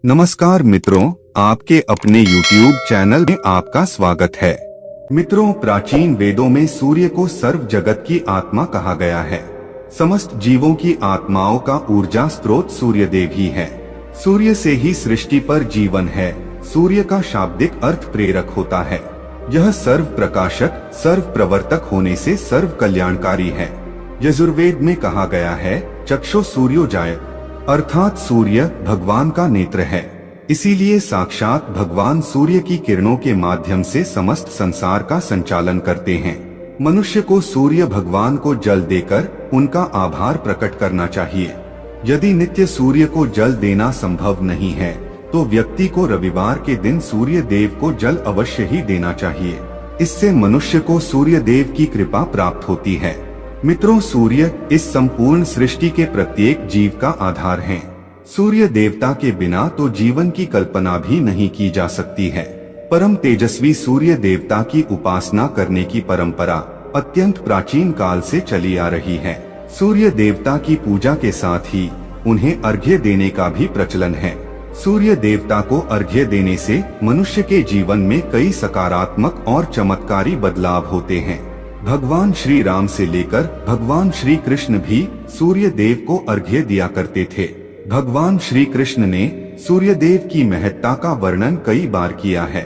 नमस्कार मित्रों, आपके अपने YouTube चैनल में आपका स्वागत है। मित्रों, प्राचीन वेदों में सूर्य को सर्व जगत की आत्मा कहा गया है। समस्त जीवों की आत्माओं का ऊर्जा स्रोत सूर्य देव ही है। सूर्य से ही सृष्टि पर जीवन है। सूर्य का शाब्दिक अर्थ प्रेरक होता है। यह सर्व प्रकाशक, सर्व प्रवर्तक होने से सर्व कल्याणकारी है। यजुर्वेद में कहा गया है, चक्षु सूर्योजायत, अर्थात सूर्य भगवान का नेत्र है। इसीलिए साक्षात भगवान सूर्य की किरणों के माध्यम से समस्त संसार का संचालन करते हैं। मनुष्य को सूर्य भगवान को जल देकर उनका आभार प्रकट करना चाहिए। यदि नित्य सूर्य को जल देना संभव नहीं है तो व्यक्ति को रविवार के दिन सूर्य देव को जल अवश्य ही देना चाहिए। इससे मनुष्य को सूर्य देव की कृपा प्राप्त होती है। मित्रों, सूर्य इस संपूर्ण सृष्टि के प्रत्येक जीव का आधार है। सूर्य देवता के बिना तो जीवन की कल्पना भी नहीं की जा सकती है। परम तेजस्वी सूर्य देवता की उपासना करने की परंपरा अत्यंत प्राचीन काल से चली आ रही है। सूर्य देवता की पूजा के साथ ही उन्हें अर्घ्य देने का भी प्रचलन है। सूर्य देवता को अर्घ्य देने से मनुष्य के जीवन में कई सकारात्मक और चमत्कारी बदलाव होते हैं। भगवान श्री राम से लेकर भगवान श्री कृष्ण भी सूर्य देव को अर्घ्य दिया करते थे। भगवान श्री कृष्ण ने सूर्य देव की महत्ता का वर्णन कई बार किया है।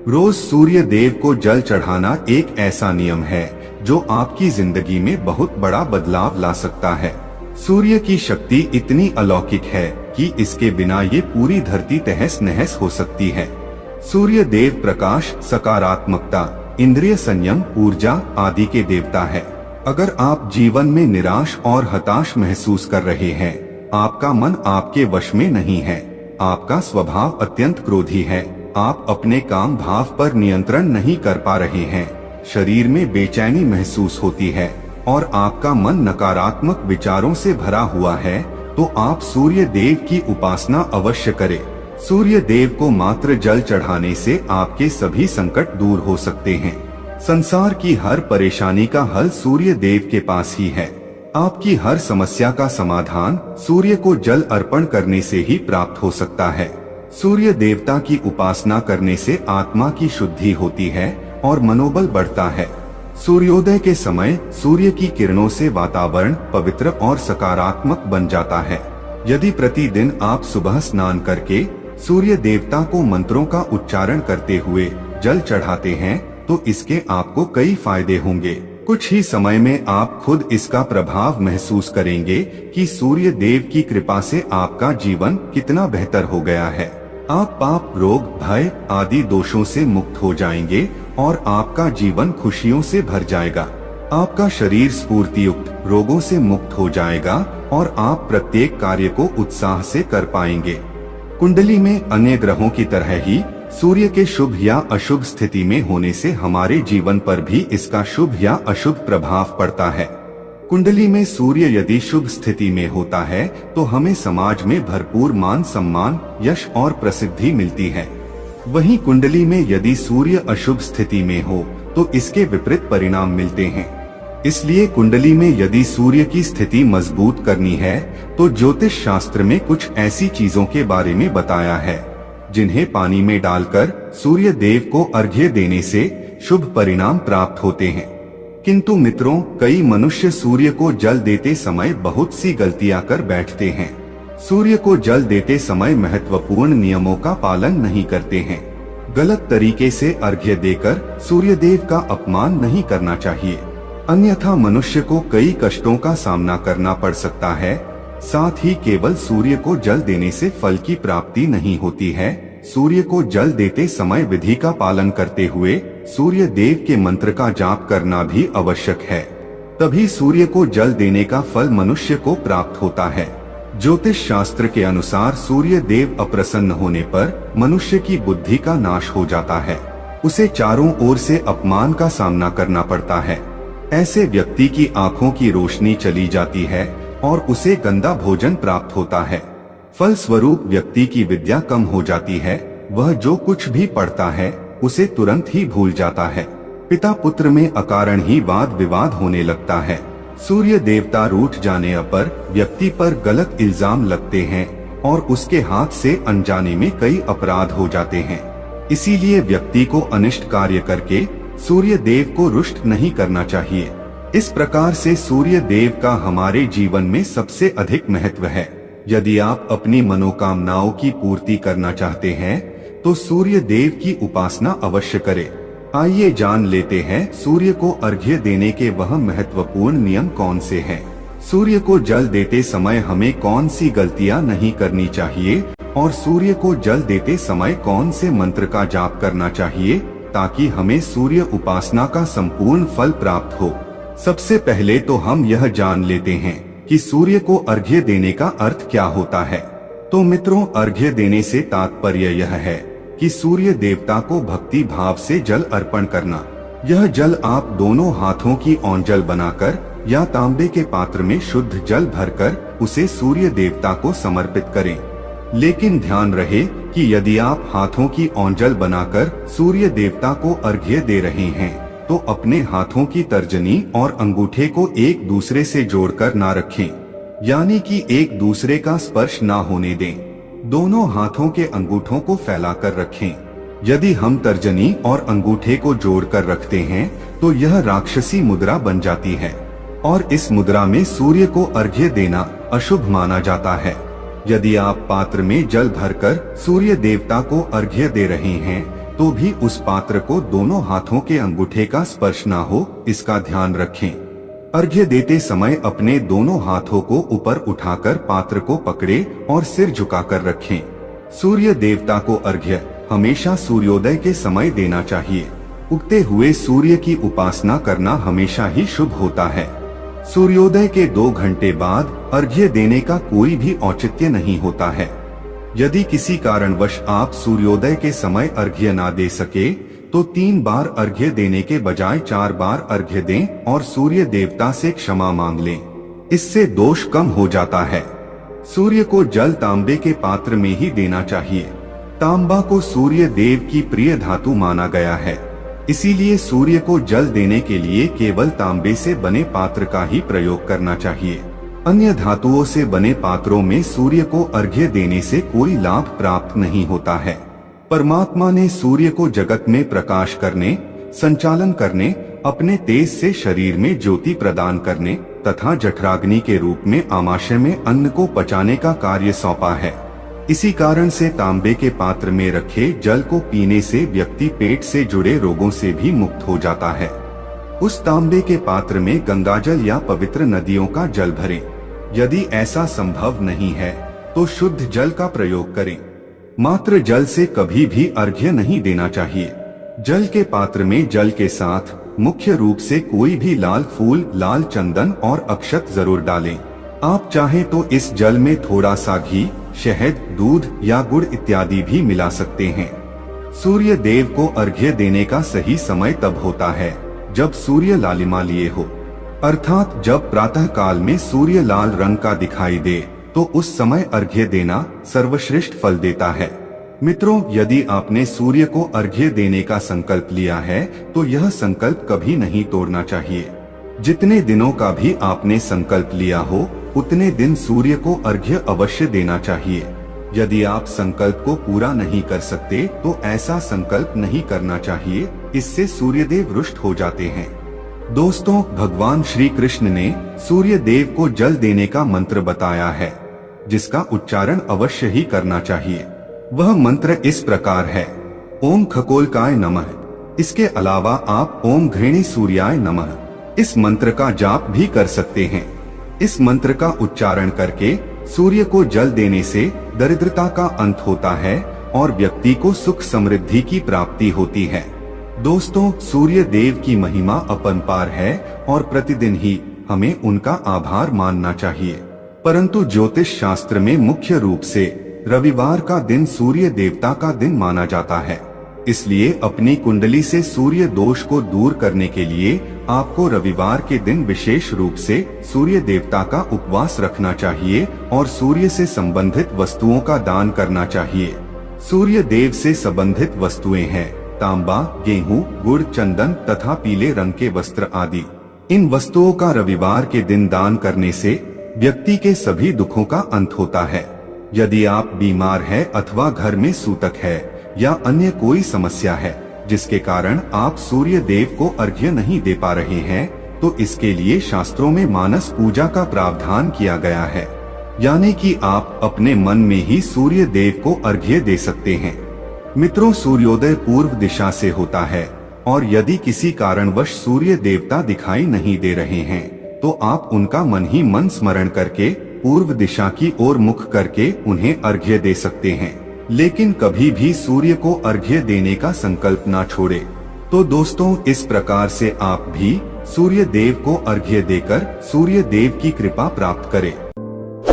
रोज सूर्य देव को जल चढ़ाना एक ऐसा नियम है जो आपकी जिंदगी में बहुत बड़ा बदलाव ला सकता है। सूर्य की शक्ति इतनी अलौकिक है कि इसके बिना ये पूरी धरती तहस नहस हो सकती है। सूर्य देव प्रकाश, सकारात्मकता, इंद्रिय संयम, ऊर्जा आदि के देवता है। अगर आप जीवन में निराश और हताश महसूस कर रहे हैं, आपका मन आपके वश में नहीं है, आपका स्वभाव अत्यंत क्रोधी है, आप अपने काम भाव पर नियंत्रण नहीं कर पा रहे हैं, शरीर में बेचैनी महसूस होती है और आपका मन नकारात्मक विचारों से भरा हुआ है, तो आप सूर्य देव की उपासना अवश्य करें। सूर्य देव को मात्र जल चढ़ाने से आपके सभी संकट दूर हो सकते हैं। संसार की हर परेशानी का हल सूर्य देव के पास ही है। आपकी हर समस्या का समाधान सूर्य को जल अर्पण करने से ही प्राप्त हो सकता है। सूर्य देवता की उपासना करने से आत्मा की शुद्धि होती है और मनोबल बढ़ता है। सूर्योदय के समय सूर्य की किरणों से वातावरण पवित्र और सकारात्मक बन जाता है। यदि प्रतिदिन आप सुबह स्नान करके सूर्य देवता को मंत्रों का उच्चारण करते हुए जल चढ़ाते हैं तो इसके आपको कई फायदे होंगे। कुछ ही समय में आप खुद इसका प्रभाव महसूस करेंगे कि सूर्य देव की कृपा से आपका जीवन कितना बेहतर हो गया है। आप पाप, रोग, भय आदि दोषों से मुक्त हो जाएंगे और आपका जीवन खुशियों से भर जाएगा। आपका शरीर स्फूर्ति युक्त, रोगों से मुक्त हो जाएगा और आप प्रत्येक कार्य को उत्साह से कर पाएंगे। कुंडली में अन्य ग्रहों की तरह ही सूर्य के शुभ या अशुभ स्थिति में होने से हमारे जीवन पर भी इसका शुभ या अशुभ प्रभाव पड़ता है। कुंडली में सूर्य यदि शुभ स्थिति में होता है तो हमें समाज में भरपूर मान सम्मान, यश और प्रसिद्धि मिलती है। वहीं कुंडली में यदि सूर्य अशुभ स्थिति में हो तो इसके विपरीत परिणाम मिलते हैं। इसलिए कुंडली में यदि सूर्य की स्थिति मजबूत करनी है तो ज्योतिष शास्त्र में कुछ ऐसी चीजों के बारे में बताया है जिन्हें पानी में डालकर सूर्य देव को अर्घ्य देने से शुभ परिणाम प्राप्त होते हैं। किंतु मित्रों, कई मनुष्य सूर्य को जल देते समय बहुत सी गलतियां कर बैठते हैं। सूर्य को जल देते समय महत्वपूर्ण नियमों का पालन नहीं करते हैं। गलत तरीके से अर्घ्य देकर सूर्य देव का अपमान नहीं करना चाहिए, अन्यथा मनुष्य को कई कष्टों का सामना करना पड़ सकता है। साथ ही केवल सूर्य को जल देने से फल की प्राप्ति नहीं होती है। सूर्य को जल देते समय विधि का पालन करते हुए सूर्य देव के मंत्र का जाप करना भी आवश्यक है। तभी सूर्य को जल देने का फल मनुष्य को प्राप्त होता है। ज्योतिष शास्त्र के अनुसार सूर्य देव अप्रसन्न होने पर मनुष्य की बुद्धि का नाश हो जाता है। उसे चारों ओर से अपमान का सामना करना पड़ता है। ऐसे व्यक्ति की आंखों की रोशनी चली जाती है और उसे गंदा भोजन प्राप्त होता है। फल स्वरूप व्यक्ति की विद्या कम हो जाती है। वह जो कुछ भी पढ़ता है उसे तुरंत ही भूल जाता है। पिता पुत्र में अकारण ही वाद विवाद होने लगता है। सूर्य देवता रूठ जाने पर व्यक्ति पर गलत इल्जाम लगते हैं और उसके हाथ से अनजाने में कई अपराध हो जाते हैं। इसीलिए व्यक्ति को अनिष्ट कार्य करके सूर्य देव को रुष्ट नहीं करना चाहिए। इस प्रकार से सूर्य देव का हमारे जीवन में सबसे अधिक महत्व है। यदि आप अपनी मनोकामनाओं की पूर्ति करना चाहते हैं तो सूर्य देव की उपासना अवश्य करें। आइए जान लेते हैं सूर्य को अर्घ्य देने के वह महत्वपूर्ण नियम कौन से हैं। सूर्य को जल देते समय हमें कौन सी गलतियां नहीं करनी चाहिए और सूर्य को जल देते समय कौन से मंत्र का जाप करना चाहिए ताकि हमें सूर्य उपासना का संपूर्ण फल प्राप्त हो। सबसे पहले तो हम यह जान लेते हैं कि सूर्य को अर्घ्य देने का अर्थ क्या होता है। तो मित्रों, अर्घ्य देने से तात्पर्य यह है कि सूर्य देवता को भक्ति भाव से जल अर्पण करना। यह जल आप दोनों हाथों की ओंजल बनाकर या तांबे के पात्र में शुद्ध जल भरकर उसे सूर्य देवता को समर्पित करें। लेकिन ध्यान रहे कि यदि आप हाथों की ओंजल बनाकर सूर्य देवता को अर्घ्य दे रहे हैं तो अपने हाथों की तर्जनी और अंगूठे को एक दूसरे से जोड़कर ना रखें, यानी कि एक दूसरे का स्पर्श ना होने दें। दोनों हाथों के अंगूठों को फैलाकर रखें। यदि हम तर्जनी और अंगूठे को जोड़कर रखते हैं तो यह राक्षसी मुद्रा बन जाती है और इस मुद्रा में सूर्य को अर्घ्य देना अशुभ माना जाता है। यदि आप पात्र में जल भरकर सूर्य देवता को अर्घ्य दे रहे हैं तो भी उस पात्र को दोनों हाथों के अंगूठे का स्पर्श ना हो, इसका ध्यान रखें। अर्घ्य देते समय अपने दोनों हाथों को ऊपर उठाकर पात्र को पकड़े और सिर झुकाकर रखें। सूर्य देवता को अर्घ्य हमेशा सूर्योदय के समय देना चाहिए। उगते हुए सूर्य की उपासना करना हमेशा ही शुभ होता है। सूर्योदय के 2 घंटे बाद अर्घ्य देने का कोई भी औचित्य नहीं होता है। यदि किसी कारणवश आप सूर्योदय के समय अर्घ्य ना दे सके तो 3 बार अर्घ्य देने के बजाय 4 बार अर्घ्य दें और सूर्य देवता से क्षमा मांग लें। इससे दोष कम हो जाता है। सूर्य को जल तांबे के पात्र में ही देना चाहिए। तांबा को सूर्य देव की प्रिय धातु माना गया है। इसीलिए सूर्य को जल देने के लिए केवल तांबे से बने पात्र का ही प्रयोग करना चाहिए। अन्य धातुओं से बने पात्रों में सूर्य को अर्घ्य देने से कोई लाभ प्राप्त नहीं होता है। परमात्मा ने सूर्य को जगत में प्रकाश करने, संचालन करने, अपने तेज से शरीर में ज्योति प्रदान करने तथा जठराग्नि के रूप में आमाशय में अन्न को पचाने का कार्य सौंपा है। इसी कारण से तांबे के पात्र में रखे जल को पीने से व्यक्ति पेट से जुड़े रोगों से भी मुक्त हो जाता है। उस तांबे के पात्र में गंगाजल या पवित्र नदियों का जल भरें। यदि ऐसा संभव नहीं है तो शुद्ध जल का प्रयोग करें। मात्र जल से कभी भी अर्घ्य नहीं देना चाहिए। जल के पात्र में जल के साथ मुख्य रूप से कोई भी लाल फूल, लाल चंदन और अक्षत जरूर डालें। आप चाहें तो इस जल में थोड़ा सा घी, शहद, दूध या गुड़ इत्यादि भी मिला सकते हैं। सूर्य देव को अर्घ्य देने का सही समय तब होता है जब सूर्य लालिमा लिए हो, अर्थात जब प्रातः काल में सूर्य लाल रंग का दिखाई दे तो उस समय अर्घ्य देना सर्वश्रेष्ठ फल देता है। मित्रों, यदि आपने सूर्य को अर्घ्य देने का संकल्प लिया है तो यह संकल्प कभी नहीं तोड़ना चाहिए। जितने दिनों का भी आपने संकल्प लिया हो उतने दिन सूर्य को अर्घ्य अवश्य देना चाहिए। यदि आप संकल्प को पूरा नहीं कर सकते तो ऐसा संकल्प नहीं करना चाहिए, इससे सूर्यदेव रुष्ट हो जाते हैं। दोस्तों, भगवान श्री कृष्ण ने सूर्य देव को जल देने का मंत्र बताया है जिसका उच्चारण अवश्य ही करना चाहिए। वह मंत्र इस प्रकार है: ओम खगोलकाय नमः। इसके अलावा आप ओम घृणी सूर्याय नमः इस मंत्र का जाप भी कर सकते हैं। इस मंत्र का उच्चारण करके सूर्य को जल देने से दरिद्रता का अंत होता है और व्यक्ति को सुख समृद्धि की प्राप्ति होती है। दोस्तों, सूर्य देव की महिमा अपरंपार है और प्रतिदिन ही हमें उनका आभार मानना चाहिए। परंतु ज्योतिष शास्त्र में मुख्य रूप से रविवार का दिन सूर्य देवता का दिन माना जाता है। इसलिए अपनी कुंडली से सूर्य दोष को दूर करने के लिए आपको रविवार के दिन विशेष रूप से सूर्य देवता का उपवास रखना चाहिए और सूर्य से संबंधित वस्तुओं का दान करना चाहिए। सूर्य देव से संबंधित वस्तुएं हैं तांबा, गेहूं, गुड़, चंदन तथा पीले रंग के वस्त्र आदि। इन वस्तुओं का रविवार के दिन दान करने से व्यक्ति के सभी दुखों का अंत होता है। यदि आप बीमार है अथवा घर में सूतक है या अन्य कोई समस्या है जिसके कारण आप सूर्य देव को अर्घ्य नहीं दे पा रहे हैं, तो इसके लिए शास्त्रों में मानस पूजा का प्रावधान किया गया है, यानी कि आप अपने मन में ही सूर्य देव को अर्घ्य दे सकते हैं। मित्रों, सूर्योदय पूर्व दिशा से होता है और यदि किसी कारणवश सूर्य देवता दिखाई नहीं दे रहे हैं तो आप उनका मन ही मन स्मरण करके पूर्व दिशा की ओर मुख करके उन्हें अर्घ्य दे सकते हैं, लेकिन कभी भी सूर्य को अर्घ्य देने का संकल्प ना छोड़े। तो दोस्तों, इस प्रकार से आप भी सूर्य देव को अर्घ्य देकर सूर्य देव की कृपा प्राप्त करें।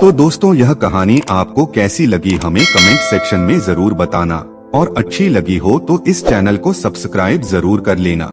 तो दोस्तों, यह कहानी आपको कैसी लगी हमें कमेंट सेक्शन में जरूर बताना, और अच्छी लगी हो तो इस चैनल को सब्सक्राइब जरूर कर लेना।